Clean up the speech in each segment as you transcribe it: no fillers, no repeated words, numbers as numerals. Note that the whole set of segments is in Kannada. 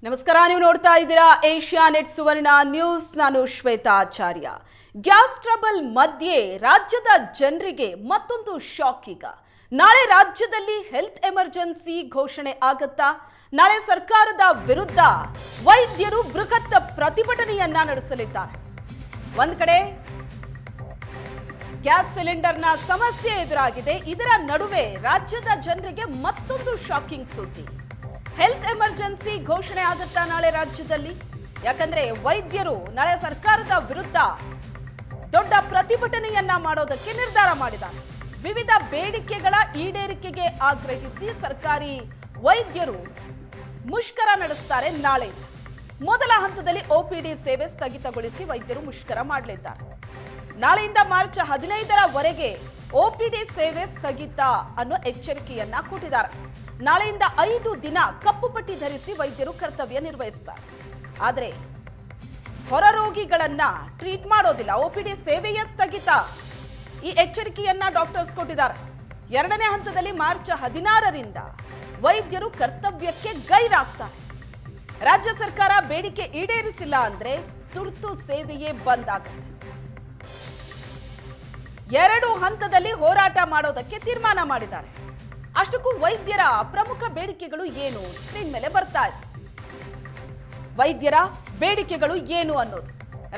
ನಮಸ್ಕಾರ, ನೀವು ನೋಡ್ತಾ ಇದ್ದೀರಾ ಏಷ್ಯಾ ನೆಟ್ ಸುವರ್ಣ ನ್ಯೂಸ್. ನಾನು ಶ್ವೇತಾ ಆಚಾರ್ಯ. ಗ್ಯಾಸ್ ಟ್ರಬಲ್ ಮಧ್ಯೆ ರಾಜ್ಯದ ಜನರಿಗೆ ಮತ್ತೊಂದು ಶಾಕ್. ಈಗ ನಾಳೆ ರಾಜ್ಯದಲ್ಲಿ ಹೆಲ್ತ್ ಎಮರ್ಜೆನ್ಸಿ ಘೋಷಣೆ ಆಗತ್ತಾ? ನಾಳೆ ಸರ್ಕಾರದ ವಿರುದ್ಧ ವೈದ್ಯರು ಬೃಹತ್ ಪ್ರತಿಭಟನೆಯನ್ನ ನಡೆಸಲಿದ್ದಾರೆ. ಒಂದ್ ಕಡೆ ಗ್ಯಾಸ್ ಸಿಲಿಂಡರ್ನ ಸಮಸ್ಯೆ ಎದುರಾಗಿದೆ. ಇದರ ನಡುವೆ ರಾಜ್ಯದ ಜನರಿಗೆ ಮತ್ತೊಂದು ಶಾಕಿಂಗ್ ಸುದ್ದಿ. ಹೆಲ್ತ್ ಎಮರ್ಜೆನ್ಸಿ ಘೋಷಣೆ ಆಗುತ್ತಾ ನಾಳೆ ರಾಜ್ಯದಲ್ಲಿ? ಯಾಕಂದ್ರೆ ವೈದ್ಯರು ನಾಳೆ ಸರ್ಕಾರದ ವಿರುದ್ಧ ದೊಡ್ಡ ಪ್ರತಿಭಟನೆಯನ್ನ ಮಾಡೋದಕ್ಕೆ ನಿರ್ಧಾರ ಮಾಡಿದ್ದಾರೆ. ವಿವಿಧ ಬೇಡಿಕೆಗಳ ಈಡೇರಿಕೆಗೆ ಆಗ್ರಹಿಸಿ ಸರ್ಕಾರಿ ವೈದ್ಯರು ಮುಷ್ಕರ ನಡೆಸುತ್ತಾರೆ. ನಾಳೆ ಮೊದಲ ಹಂತದಲ್ಲಿ OPD ಸೇವೆ ಸ್ಥಗಿತಗೊಳಿಸಿ ವೈದ್ಯರು ಮುಷ್ಕರ ಮಾಡಲಿದ್ದಾರೆ. ನಾಳೆಯಿಂದ ಮಾರ್ಚ್ 15ರವರೆಗೆ OPD ಸೇವೆ ಸ್ಥಗಿತ ಅನ್ನೋ ಎಚ್ಚರಿಕೆಯನ್ನ ಕೊಟ್ಟಿದ್ದಾರೆ. ನಾಳೆಯಿಂದ 5 ದಿನ ಕಪ್ಪು ಪಟ್ಟಿ ಧರಿಸಿ ವೈದ್ಯರು ಕರ್ತವ್ಯ ನಿರ್ವಹಿಸುತ್ತಾರೆ. ಆದರೆ ಹೊರ ರೋಗಿಗಳನ್ನ ಟ್ರೀಟ್ ಮಾಡೋದಿಲ್ಲ. OPD ಸೇವೆಯೇ ಸ್ಥಗಿತ. ಈ ಎಚ್ಚರಿಕೆಯನ್ನ ಡಾಕ್ಟರ್ಸ್ ಕೊಟ್ಟಿದ್ದಾರೆ. ಎರಡನೇ ಹಂತದಲ್ಲಿ ಮಾರ್ಚ್ 16ರಿಂದ ವೈದ್ಯರು ಕರ್ತವ್ಯಕ್ಕೆ ಗೈರಾಗ್ತಾರೆ. ರಾಜ್ಯ ಸರ್ಕಾರ ಬೇಡಿಕೆ ಈಡೇರಿಸಿಲ್ಲ ಅಂದ್ರೆ ತುರ್ತು ಸೇವೆಯೇ ಬಂದ್ ಆಗುತ್ತೆ. 2 ಹಂತದಲ್ಲಿ ಹೋರಾಟ ಮಾಡೋದಕ್ಕೆ ತೀರ್ಮಾನ ಮಾಡಿದ್ದಾರೆ. ಅಷ್ಟಕ್ಕೂ ವೈದ್ಯರ ಪ್ರಮುಖ ಬೇಡಿಕೆಗಳು ಏನು? ಸ್ಕ್ರೀನ್ ಮೇಲೆ ಬರ್ತಾ ಇದೆ. ವೈದ್ಯರ ಬೇಡಿಕೆಗಳು ಏನು ಅನ್ನೋದು: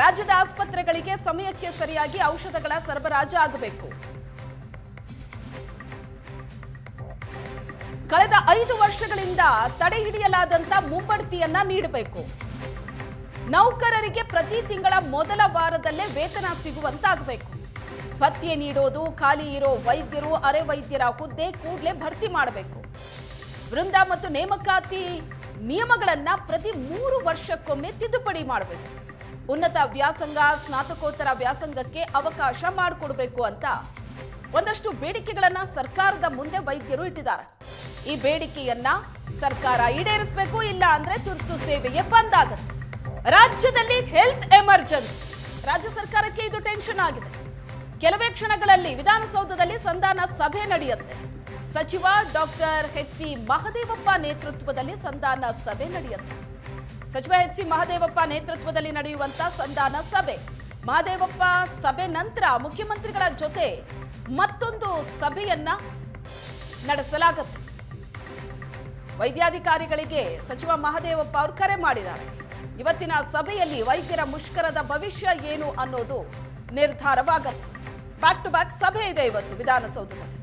ರಾಜ್ಯದ ಆಸ್ಪತ್ರೆಗಳಿಗೆ ಸಮಯಕ್ಕೆ ಸರಿಯಾಗಿ ಔಷಧಗಳ ಸರಬರಾಜು ಆಗಬೇಕು. ಕಳೆದ 5 ವರ್ಷಗಳಿಂದ ತಡೆ ಹಿಡಿಯಲಾದಂತ ಮುಂಬಡ್ತಿಯನ್ನ ನೀಡಬೇಕು. ನೌಕರರಿಗೆ ಪ್ರತಿ ತಿಂಗಳ ಮೊದಲ ವಾರದಲ್ಲೇ ವೇತನ ಸಿಗುವಂತಾಗಬೇಕು. ಭತ್ಯೆ ನೀಡೋದು, ಖಾಲಿ ಇರೋ ವೈದ್ಯರು, ಅರೆ ವೈದ್ಯರ ಹುದ್ದೆ ಕೂಡಲೇ ಭರ್ತಿ ಮಾಡಬೇಕು. ವೃಂದ ಮತ್ತು ನೇಮಕಾತಿ ನಿಯಮಗಳನ್ನ ಪ್ರತಿ 3 ವರ್ಷಕ್ಕೊಮ್ಮೆ ತಿದ್ದುಪಡಿ ಮಾಡಬೇಕು. ಉನ್ನತ ವ್ಯಾಸಂಗ, ಸ್ನಾತಕೋತ್ತರ ವ್ಯಾಸಂಗಕ್ಕೆ ಅವಕಾಶ ಮಾಡಿಕೊಡ್ಬೇಕು ಅಂತ ಒಂದಷ್ಟು ಬೇಡಿಕೆಗಳನ್ನ ಸರ್ಕಾರದ ಮುಂದೆ ವೈದ್ಯರು ಇಟ್ಟಿದ್ದಾರೆ. ಈ ಬೇಡಿಕೆಯನ್ನ ಸರ್ಕಾರ ಈಡೇರಿಸಬೇಕು, ಇಲ್ಲ ಅಂದ್ರೆ ತುರ್ತು ಸೇವೆಯೇ ಬಂದ್ ಆಗುತ್ತೆ. ರಾಜ್ಯದಲ್ಲಿ ಹೆಲ್ತ್ ಎಮರ್ಜೆನ್ಸಿ. ರಾಜ್ಯ ಸರ್ಕಾರಕ್ಕೆ ಇದು ಟೆನ್ಷನ್ ಆಗಿದೆ. ಕೆಲವೇ ಕ್ಷಣಗಳಲ್ಲಿ ವಿಧಾನಸೌಧದಲ್ಲಿ ಸಂಧಾನ ಸಭೆ ನಡೆಯುತ್ತೆ. ಸಚಿವ ಡಾಕ್ಟರ್ HC ಮಹದೇವಪ್ಪ ನೇತೃತ್ವದಲ್ಲಿ ಸಂಧಾನ ಸಭೆ ನಡೆಯುತ್ತೆ. ಸಚಿವ HC ಮಹದೇವಪ್ಪ ನೇತೃತ್ವದಲ್ಲಿ ನಡೆಯುವಂತ ಸಂಧಾನ ಸಭೆ. ಮಹದೇವಪ್ಪ ಸಭೆ ನಂತರ ಮುಖ್ಯಮಂತ್ರಿಗಳ ಜೊತೆ ಮತ್ತೊಂದು ಸಭೆಯನ್ನ ನಡೆಸಲಾಗುತ್ತೆ. ವೈದ್ಯಾಧಿಕಾರಿಗಳಿಗೆ ಸಚಿವ ಮಹದೇವಪ್ಪ ಅವರು ಕರೆ ಮಾಡಿದ್ದಾರೆ. ಇವತ್ತಿನ ಸಭೆಯಲ್ಲಿ ವೈದ್ಯರ ಮುಷ್ಕರದ ಭವಿಷ್ಯ ಏನು ಅನ್ನೋದು ನಿರ್ಧಾರವಾಗುತ್ತೆ. ಬ್ಯಾಕ್ ಟು ಬ್ಯಾಕ್ ಸಭೆ ಇದೆ ಇವತ್ತು ವಿಧಾನಸೌಧದಲ್ಲಿ.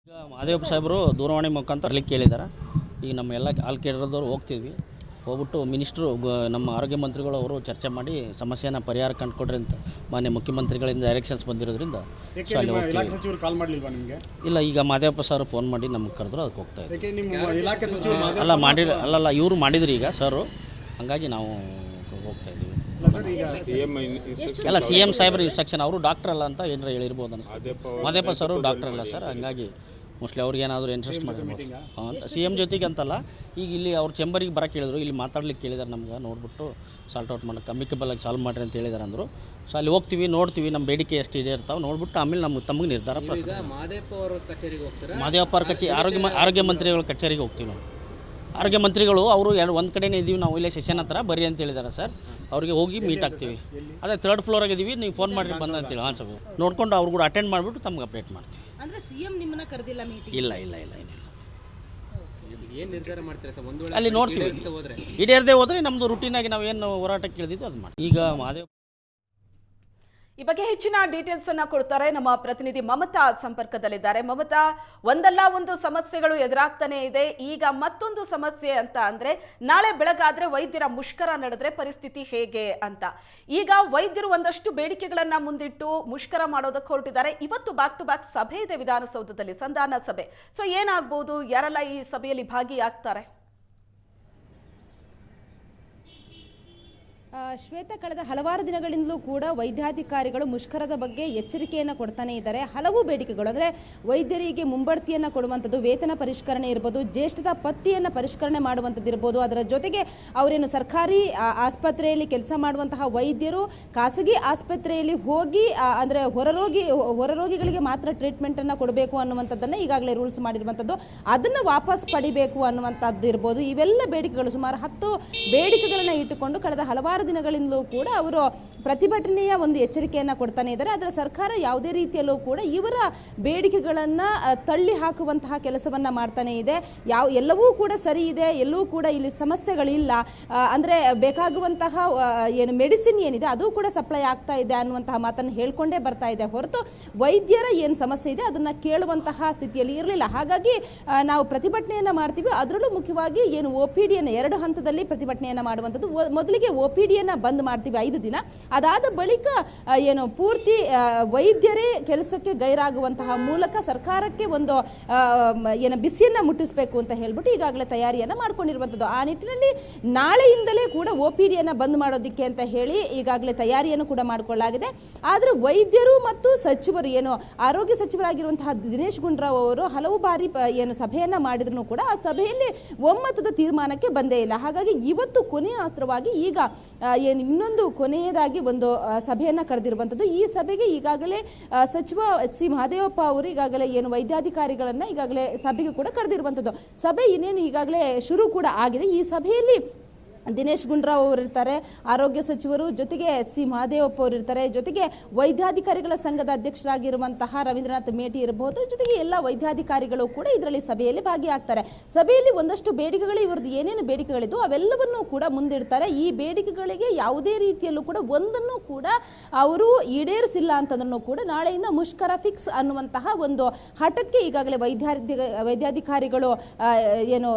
ಈಗ ಮಹದೇವಪ್ಪ ಸಾಹೇಬರು ದೂರವಾಣಿ ಮುಖಾಂತರ ಅಲ್ಲಿ ಕೇಳಿದ್ದಾರೆ. ಈಗ ನಮ್ಮ ಎಲ್ಲ ಅಲ್ಲಿ ಕೇಳಿರೋದವ್ರು ಹೋಗ್ತಿದ್ವಿ. ಹೋಗ್ಬಿಟ್ಟು ಮಿನಿಸ್ಟ್ರು ನಮ್ಮ ಆರೋಗ್ಯ ಮಂತ್ರಿಗಳು ಅವರು ಚರ್ಚೆ ಮಾಡಿ ಸಮಸ್ಯೆನ ಪರಿಹಾರ ಕಂಡುಕೊಡ್ರಿ ಅಂತ ಮಾನ್ಯ ಮುಖ್ಯಮಂತ್ರಿಗಳಿಂದ ಡೈರೆಕ್ಷನ್ಸ್ ಬಂದಿರೋದ್ರಿಂದ ಸಚಿವರು ಕಾಲ್ ಮಾಡಲಿಲ್ವಾ ನಿಮಗೆ? ಇಲ್ಲ, ಈಗ ಮಹದೇವಪ್ಪ ಸರ್ ಫೋನ್ ಮಾಡಿ ನಮ್ಗೆ ಕರೆದ್ರು, ಅದಕ್ಕೆ ಹೋಗ್ತಾ ಇದ್ದೀವಿ. ನಿಮ್ಮ ಇಲಾಖೆ ಸಚಿವರು ಅಲ್ಲಲ್ಲ ಇವರು ಮಾಡಿದ್ರು ಈಗ ಸರು, ಹಂಗಾಗಿ ನಾವು ಹೋಗ್ತಾ ಇದ್ದೀವಿ. ಅಲ್ಲ, CM ಸಾಹೇಬ್ರ ಇನ್ಸ್ಟ್ರಕ್ಷನ್. ಅವರು ಡಾಕ್ಟರ್ ಅಲ್ಲ ಅಂತ ಏನಾರ ಹೇಳಿರ್ಬೋದು ಅನಿಸ್ತದೆ. ಮಹದೇವಪ್ಪ ಸರ್ ಡಾಕ್ಟರ್ ಅಲ್ಲ ಸರ್, ಹಂಗಾಗಿ ಮೋಸ್ಟ್ಲಿ ಅವ್ರಿಗೆ ಏನಾದರೂ ಇಂಟ್ರೆಸ್ಟ್ ಮಾಡಿರ್ಬೋದು ಅಂತ. CM ಜೊತೆಗೆ ಅಂತಲ್ಲ, ಈಗ ಇಲ್ಲಿ ಅವ್ರ ಚೇಂಬರಿಗೆ ಬರೋಕ್ಕೆ ಹೇಳಿದ್ರು, ಇಲ್ಲಿ ಮಾತಾಡ್ಲಿಕ್ಕೆ ಕೇಳಿದಾರೆ ನಮ್ಗೆ. ನೋಡ್ಬಿಟ್ಟು ಸಾಲ್ಟ್ ಔಟ್ ಮಾಡೋಕ್ಕೆ ಅಮಿಕಬಲ್ ಆಗಿ ಸಾಲ್ವ್ ಮಾಡಿರಿ ಅಂತ ಹೇಳಿದಾರೆ ಅಂದರು. ಸೊ ಅಲ್ಲಿ ಹೋಗ್ತೀವಿ, ನೋಡ್ತೀವಿ ನಮ್ಮ ಬೇಡಿಕೆ ಎಷ್ಟು ಇದೆ ಇರ್ತಾವೆ, ನೋಡ್ಬಿಟ್ಟು ಆಮೇಲೆ ತಮಗೆ ನಿರ್ಧಾರ. ಮಹದೇವಪ್ಪ ಅವ್ರ ಕಚೇರಿಗೆ ಹೋಗ್ತಾರೆ. ಮಹದೇವಪ್ಪ ಅವ್ರ ಆರೋಗ್ಯ ಮಂತ್ರಿಗಳ ಕಚೇರಿಗೆ ಹೋಗ್ತೀವಿ ನಾವು. ಆರೋಗ್ಯ ಮಂತ್ರಿಗಳು ಅವರು ಒಂದು ಕಡೆನೇ ಇದ್ದೀವಿ ನಾವು, ಇಲ್ಲೇ ಸೆಷನ್ ಹತ್ರ ಬರ್ರಿ ಅಂತ ಹೇಳಿದ್ದಾರೆ ಸರ್. ಅವ್ರಿಗೆ ಹೋಗಿ ಮೀಟ್ ಆಗ್ತೀವಿ. ಅದೇ 3rd ಫ್ಲೋರಾಗ ಇದ್ದೀವಿ, ನೀವು ಫೋನ್ ಮಾಡಿ ಬಂದ ಅಂತೇಳಿ. ಹಾಂ ಸರ್, ನೋಡ್ಕೊಂಡು ಅವ್ರು ಕೂಡ ಅಟೆಂಡ್ ಮಾಡಿಬಿಟ್ಟು ತಮ್ಗೆ ಅಪ್ಡೇಟ್ ಮಾಡ್ತೀವಿ. ಅಂದ್ರೆ CM ನಿಮ್ಮನ್ನ ಕರೆದಿಲ್ಲ ಮೀಟಿಂಗ್? ಇಲ್ಲ, ಏನು ನಿರ್ಧಾರ ಮಾಡ್ತೀರಾ ಸರ್? ಒಂದು ವೇಳೆ ಅಲ್ಲಿ ನೋಡ್ತೀವಿ. ಈಡೇರದೆ ಹೋದರೆ ನಮ್ಮದು ರುಟೀನಾಗಿ ನಾವು ಏನು ಹೋರಾಟಕ್ಕೆ ಕೇಳಿದ್ದು ಅದು ಮಾಡಿ. ಈಗ ಮಹದೇವ್ ಈ ಬಗ್ಗೆ ಹೆಚ್ಚಿನ ಡೀಟೇಲ್ಸ್ ಅನ್ನ ಕೊಡ್ತಾರೆ ನಮ್ಮ ಪ್ರತಿನಿಧಿ ಮಮತಾ ಸಂಪರ್ಕದಲ್ಲಿದ್ದಾರೆ. ಮಮತಾ, ಒಂದಲ್ಲ ಒಂದು ಸಮಸ್ಯೆಗಳು ಎದುರಾಗ್ತಾನೆ ಇದೆ. ಈಗ ಮತ್ತೊಂದು ಸಮಸ್ಯೆ ಅಂತ ಅಂದ್ರೆ ನಾಳೆ ಬೆಳಗಾದ್ರೆ ವೈದ್ಯರ ಮುಷ್ಕರ ನಡೆದ್ರೆ ಪರಿಸ್ಥಿತಿ ಹೇಗೆ ಅಂತ. ಈಗ ವೈದ್ಯರು ಒಂದಷ್ಟು ಬೇಡಿಕೆಗಳನ್ನ ಮುಂದಿಟ್ಟು ಮುಷ್ಕರ ಮಾಡೋದಕ್ಕೆ ಹೊರಟಿದ್ದಾರೆ. ಇವತ್ತು ಬ್ಯಾಕ್ ಟು ಬ್ಯಾಕ್ ಸಭೆ ಇದೆ ವಿಧಾನಸೌಧದಲ್ಲಿ, ಸಂಧಾನ ಸಭೆ. ಸೊ ಏನಾಗ್ಬೋದು? ಯಾರೆಲ್ಲ ಈ ಸಭೆಯಲ್ಲಿ ಭಾಗಿಯಾಗ್ತಾರೆ? ಶ್ವೇತ, ಕಳೆದ ಹಲವಾರು ದಿನಗಳಿಂದಲೂ ಕೂಡ ವೈದ್ಯಾಧಿಕಾರಿಗಳು ಮುಷ್ಕರದ ಬಗ್ಗೆ ಎಚ್ಚರಿಕೆಯನ್ನು ಕೊಡ್ತಾನೆ ಇದ್ದಾರೆ. ಹಲವು ಬೇಡಿಕೆಗಳು ಅಂದರೆ ವೈದ್ಯರಿಗೆ ಮುಂಬಡ್ತಿಯನ್ನು ಕೊಡುವಂಥದ್ದು, ವೇತನ ಪರಿಷ್ಕರಣೆ ಇರ್ಬೋದು, ಜ್ಯೇಷ್ಠತಾ ಪಟ್ಟಿಯನ್ನು ಪರಿಷ್ಕರಣೆ ಮಾಡುವಂಥದ್ದು ಇರ್ಬೋದು. ಅದರ ಜೊತೆಗೆ ಅವರೇನು ಸರ್ಕಾರಿ ಆಸ್ಪತ್ರೆಯಲ್ಲಿ ಕೆಲಸ ಮಾಡುವಂತಹ ವೈದ್ಯರು ಖಾಸಗಿ ಆಸ್ಪತ್ರೆಯಲ್ಲಿ ಹೋಗಿ ಅಂದರೆ ಹೊರರೋಗಿಗಳಿಗೆ ಮಾತ್ರ ಟ್ರೀಟ್ಮೆಂಟನ್ನು ಕೊಡಬೇಕು ಅನ್ನುವಂಥದ್ದನ್ನು ಈಗಾಗಲೇ ರೂಲ್ಸ್ ಮಾಡಿರುವಂಥದ್ದು, ಅದನ್ನು ವಾಪಸ್ ಪಡಿಬೇಕು ಅನ್ನುವಂಥದ್ದು ಇರ್ಬೋದು. ಇವೆಲ್ಲ ಬೇಡಿಕೆಗಳು ಸುಮಾರು 10 ಬೇಡಿಕೆಗಳನ್ನು ಇಟ್ಟುಕೊಂಡು ಕಳೆದ ಹಲವಾರು ದಿನಗಳಿಂದಲೂ ಕೂಡ ಅವರು ಪ್ರತಿಭಟನೆಯ ಒಂದು ಎಚ್ಚರಿಕೆಯನ್ನು ಕೊಡ್ತಾನೆ ಇದ್ದಾರೆ. ಆದರೆ ಸರ್ಕಾರ ಯಾವುದೇ ರೀತಿಯಲ್ಲೂ ಕೂಡ ಇವರ ಬೇಡಿಕೆಗಳನ್ನು ತಳ್ಳಿ ಹಾಕುವಂತಹ ಕೆಲಸವನ್ನ ಮಾಡ್ತಾನೆ ಇದೆ. ಎಲ್ಲವೂ ಕೂಡ ಸರಿ ಇದೆ, ಎಲ್ಲವೂ ಕೂಡ ಇಲ್ಲಿ ಸಮಸ್ಯೆಗಳಿಲ್ಲ, ಅಂದರೆ ಬೇಕಾಗುವಂತಹ ಏನು ಮೆಡಿಸಿನ್ ಏನಿದೆ ಅದು ಕೂಡ ಸಪ್ಲೈ ಆಗ್ತಾ ಇದೆ ಅನ್ನುವಂತಹ ಮಾತನ್ನು ಹೇಳ್ಕೊಂಡೇ ಬರ್ತಾ ಇದೆ ಹೊರತು ವೈದ್ಯರ ಏನು ಸಮಸ್ಯೆ ಇದೆ ಅದನ್ನು ಕೇಳುವಂತಹ ಸ್ಥಿತಿಯಲ್ಲಿ ಇರಲಿಲ್ಲ. ಹಾಗಾಗಿ ನಾವು ಪ್ರತಿಭಟನೆಯನ್ನು ಮಾಡ್ತೀವಿ. ಅದರಲ್ಲೂ ಮುಖ್ಯವಾಗಿ ಏನು OPD 2 ಹಂತದಲ್ಲಿ ಪ್ರತಿಭಟನೆಯನ್ನು ಮಾಡುವಂಥದ್ದು. ಮೊದಲಿಗೆ OPD ಬಂದ್ ಮಾಡ್ತೀವಿ 5 ದಿನ, ಅದಾದ ಬಳಿಕ ಏನು ಪೂರ್ತಿ ವೈದ್ಯರೇ ಕೆಲಸಕ್ಕೆ ಗೈರಾಗುವಂತಹ ಮೂಲಕ ಸರ್ಕಾರಕ್ಕೆ ಒಂದು ಏನು ಬಿಸಿಯನ್ನ ಮುಟ್ಟಿಸಬೇಕು ಅಂತ ಹೇಳ್ಬಿಟ್ಟು ಈಗಾಗಲೇ ತಯಾರಿಯನ್ನ ಮಾಡ್ಕೊಂಡಿರುವಂಥದ್ದು. ಆ ನಿಟ್ಟಿನಲ್ಲಿ ನಾಳೆಯಿಂದಲೇ ಕೂಡ OPD ಬಂದ್ ಮಾಡೋದಕ್ಕೆ ಅಂತ ಹೇಳಿ ಈಗಾಗಲೇ ತಯಾರಿಯನ್ನು ಕೂಡ ಮಾಡಿಕೊಳ್ಳಲಾಗಿದೆ. ಆದರೆ ವೈದ್ಯರು ಮತ್ತು ಸಚಿವರು ಏನು ಆರೋಗ್ಯ ಸಚಿವರಾಗಿರುವಂತಹ ದಿನೇಶ್ ಗುಂಡೂರಾವ್ ಅವರು ಹಲವು ಬಾರಿ ಏನು ಸಭೆಯನ್ನ ಮಾಡಿದ್ರು ಕೂಡ ಆ ಸಭೆಯಲ್ಲಿ ಒಮ್ಮತದ ತೀರ್ಮಾನಕ್ಕೆ ಬಂದೇ ಇಲ್ಲ. ಹಾಗಾಗಿ ಇವತ್ತು ಕೊನೆಯ ಅಸ್ತ್ರವಾಗಿ ಈಗ ಏನು ಇನ್ನೊಂದು ಕೊನೆಯದಾಗಿ ಒಂದು ಸಭೆಯನ್ನ ಕರೆದಿರುವಂಥದ್ದು. ಈ ಸಭೆಗೆ ಈಗಾಗಲೇ ಸಚಿವ ಸಿ ಮಹದೇವಪ್ಪ ಅವರು ಈಗಾಗಲೇ ಏನು ವೈದ್ಯಾಧಿಕಾರಿಗಳನ್ನ ಈಗಾಗಲೇ ಸಭೆಗೆ ಕೂಡ ಕರೆದಿರುವಂಥದ್ದು. ಸಭೆ ಇನ್ನೇನು ಈಗಾಗಲೇ ಶುರು ಕೂಡ ಆಗಿದೆ. ಈ ಸಭೆಯಲ್ಲಿ ದಿನೇಶ್ ಗುಂಡೂರಾವ್ ಅವರು ಇರ್ತಾರೆ, ಆರೋಗ್ಯ ಸಚಿವರು, ಜೊತೆಗೆ ಸಿ ಮಹದೇವಪ್ಪ ಅವರು ಇರ್ತಾರೆ, ಜೊತೆಗೆ ವೈದ್ಯಾಧಿಕಾರಿಗಳ ಸಂಘದ ಅಧ್ಯಕ್ಷರಾಗಿರುವಂತಹ ರವೀಂದ್ರನಾಥ್ ಮೇಟಿ ಇರಬಹುದು, ಜೊತೆಗೆ ಎಲ್ಲ ವೈದ್ಯಾಧಿಕಾರಿಗಳು ಕೂಡ ಇದರಲ್ಲಿ ಸಭೆಯಲ್ಲಿ ಭಾಗಿಯಾಗ್ತಾರೆ. ಸಭೆಯಲ್ಲಿ ಒಂದಷ್ಟು ಬೇಡಿಕೆಗಳು ಇವರದ್ದು ಏನೇನು ಬೇಡಿಕೆಗಳಿದ್ದು ಅವೆಲ್ಲವನ್ನೂ ಕೂಡ ಮುಂದಿಡ್ತಾರೆ. ಈ ಬೇಡಿಕೆಗಳಿಗೆ ಯಾವುದೇ ರೀತಿಯಲ್ಲೂ ಕೂಡ ಒಂದನ್ನು ಕೂಡ ಅವರು ಈಡೇರಿಸಿಲ್ಲ ಅಂತಂದ್ರೂ ಕೂಡ ನಾಳೆಯಿಂದ ಮುಷ್ಕರ ಫಿಕ್ಸ್ ಅನ್ನುವಂತಹ ಒಂದು ಹಠಕ್ಕೆ ಈಗಾಗಲೇ ವೈದ್ಯಾಧಿಕಾರಿಗಳು ಏನು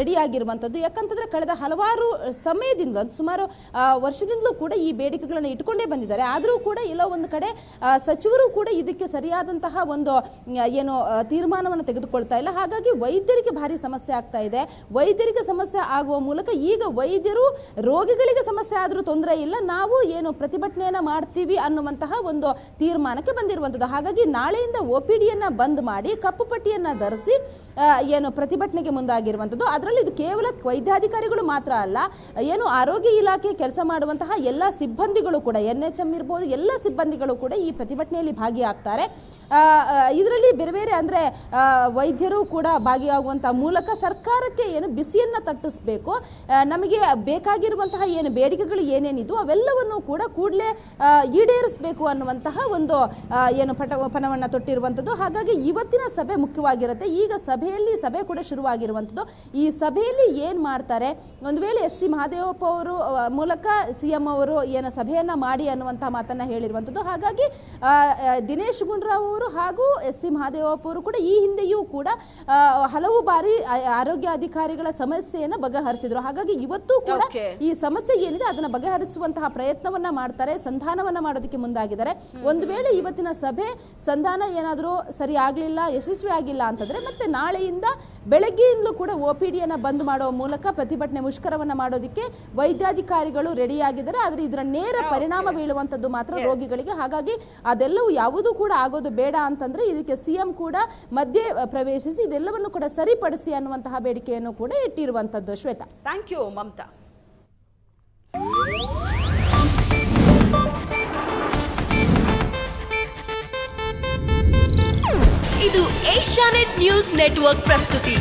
ರೆಡಿಯಾಗಿರುವಂಥದ್ದು. ಯಾಕಂತಂದ್ರೆ ಕಳೆದ ಹಲವಾರು ಸಮಯದಿಂದ ಸುಮಾರು ವರ್ಷದಿಂದಲೂ ಕೂಡ ಈ ಬೇಡಿಕೆಗಳನ್ನು ಇಟ್ಕೊಂಡೇ ಬಂದಿದ್ದಾರೆ. ಆದರೂ ಕೂಡ ಎಲ್ಲೋ ಒಂದು ಕಡೆ ಸಚಿವರು ಕೂಡ ಇದಕ್ಕೆ ಸರಿಯಾದಂತಹ ಒಂದು ಏನು ತೀರ್ಮಾನವನ್ನು ತೆಗೆದುಕೊಳ್ತಾ ಇಲ್ಲ. ಹಾಗಾಗಿ ವೈದ್ಯರಿಗೆ ಭಾರಿ ಸಮಸ್ಯೆ ಆಗ್ತಾ ಇದೆ. ವೈದ್ಯರಿಗೆ ಸಮಸ್ಯೆ ಆಗುವ ಮೂಲಕ ಈಗ ವೈದ್ಯರು ರೋಗಿಗಳಿಗೆ ಸಮಸ್ಯೆ ಆದರೂ ತೊಂದರೆ ಇಲ್ಲ, ನಾವು ಏನು ಪ್ರತಿಭಟನೆಯನ್ನ ಮಾಡ್ತೀವಿ ಅನ್ನುವಂತಹ ಒಂದು ತೀರ್ಮಾನಕ್ಕೆ ಬಂದಿರುವಂಥದ್ದು. ಹಾಗಾಗಿ ನಾಳೆಯಿಂದ OPD ಬಂದ್ ಮಾಡಿ ಕಪ್ಪು ಪಟ್ಟಿಯನ್ನ ಧರಿಸಿ ಏನು ಪ್ರತಿಭಟನೆಗೆ ಮುಂದಾಗಿರುವಂಥದ್ದು. ಅದರಲ್ಲಿ ಇದು ಕೇವಲ ವೈದ್ಯಾಧಿಕಾರಿಗಳು ಮಾತ್ರ ಅಲ್ಲ, ಏನು ಆರೋಗ್ಯ ಇಲಾಖೆ ಕೆಲಸ ಮಾಡುವಂತಹ ಎಲ್ಲ ಸಿಬ್ಬಂದಿಗಳು ಕೂಡ NHM ಇರ್ಬೋದು, ಎಲ್ಲ ಸಿಬ್ಬಂದಿಗಳು ಕೂಡ ಈ ಪ್ರತಿಭಟನೆಯಲ್ಲಿ ಭಾಗಿಯಾಗ್ತಾರೆ. ಇದರಲ್ಲಿ ಬೇರೆ ಬೇರೆ ಅಂದರೆ ವೈದ್ಯರು ಕೂಡ ಭಾಗಿಯಾಗುವಂತಹ ಮೂಲಕ ಸರ್ಕಾರಕ್ಕೆ ಏನು ಬಿಸಿಯನ್ನು ತಟ್ಟಿಸಬೇಕು, ನಮಗೆ ಬೇಕಾಗಿರುವಂತಹ ಏನು ಬೇಡಿಕೆಗಳು ಏನೇನಿದ್ದು ಅವೆಲ್ಲವನ್ನು ಕೂಡ ಕೂಡಲೇ ಈಡೇರಿಸಬೇಕು ಅನ್ನುವಂತಹ ಒಂದು ಏನು ಪಣವನ್ನು ತೊಟ್ಟಿರುವಂಥದ್ದು. ಹಾಗಾಗಿ ಇವತ್ತಿನ ಸಭೆ ಮುಖ್ಯವಾಗಿರುತ್ತೆ. ಈಗ ಸಭೆ ಕೂಡ ಶುರುವಾಗಿರುವಂಥದ್ದು. ಈ ಸಭೆಯಲ್ಲಿ ಏನು ಮಾಡ್ತಾರೆ, ಒಂದು ವೇಳೆ SC ಮಹದೇವಪ್ಪ ಅವರು ಮೂಲಕ CM ಅವರು ಏನು ಸಭೆಯನ್ನ ಮಾಡಿ ಅನ್ನುವಂತಹ ಮಾತನ್ನ ಹೇಳಿರುವಂಥದ್ದು. ಹಾಗಾಗಿ ದಿನೇಶ್ ಗುಂಡೂರಾವ್ ಅವರು ಹಾಗೂ SC ಮಹದೇವಪ್ಪ ಅವರು ಕೂಡ ಈ ಹಿಂದೆಯೂ ಕೂಡ ಹಲವು ಬಾರಿ ಆರೋಗ್ಯ ಅಧಿಕಾರಿಗಳ ಸಮಸ್ಯೆಯನ್ನು ಬಗೆಹರಿಸಿದ್ರು. ಹಾಗಾಗಿ ಇವತ್ತು ಕೂಡ ಈ ಸಮಸ್ಯೆ ಏನಿದೆ ಅದನ್ನ ಬಗೆಹರಿಸುವಂತಹ ಪ್ರಯತ್ನವನ್ನ ಮಾಡ್ತಾರೆ, ಸಂಧಾನವನ್ನ ಮಾಡೋದಕ್ಕೆ ಮುಂದಾಗಿದ್ದಾರೆ. ಒಂದು ವೇಳೆ ಇವತ್ತಿನ ಸಭೆ ಸಂಧಾನ ಏನಾದರೂ ಸರಿ ಆಗ್ಲಿಲ್ಲ, ಯಶಸ್ವಿ ಆಗಿಲ್ಲ ಅಂತಂದ್ರೆ ಮತ್ತೆ ನಾಳೆಯಿಂದ ಬೆಳಗ್ಗೆಯಿಂದಲೂ ಕೂಡ OPD ಬಂದ್ ಮಾಡುವ ಮೂಲಕ ಪ್ರತಿಭಟನೆ ಮುಷ್ಕರವನ್ನ ಮಾಡೋದಕ್ಕೆ ವೈದ್ಯಾಧಿಕಾರಿಗಳು ರೆಡಿಯಾಗಿದ್ದಾರೆ. ಆದರೆ ಇದರ ನೇರ ಪರಿಣಾಮ ಬೀಳುವಂಥದ್ದು ಮಾತ್ರ ರೋಗಿಗಳಿಗೆ. ಹಾಗಾಗಿ ಅದೆಲ್ಲವೂ ಯಾವುದೂ ಕೂಡ ಆಗೋದು ಬೇಡ ಅಂತಂದ್ರೆ ಇದಕ್ಕೆ CM ಕೂಡ ಮಧ್ಯೆ ಪ್ರವೇಶಿಸಿ ಇದೆಲ್ಲವನ್ನು ಕೂಡ ಸರಿಪಡಿಸಿ ಅನ್ನುವಂತಹ ಬೇಡಿಕೆಯನ್ನು ಕೂಡ ಇಟ್ಟಿರುವಂಥದ್ದು. Shweta, thank you Mamata. ಇದು ಏಷ್ಯಾನೆಟ್ ನ್ಯೂಸ್ ನೆಟ್ವರ್ಕ್ ಪ್ರಸ್ತುತಿ.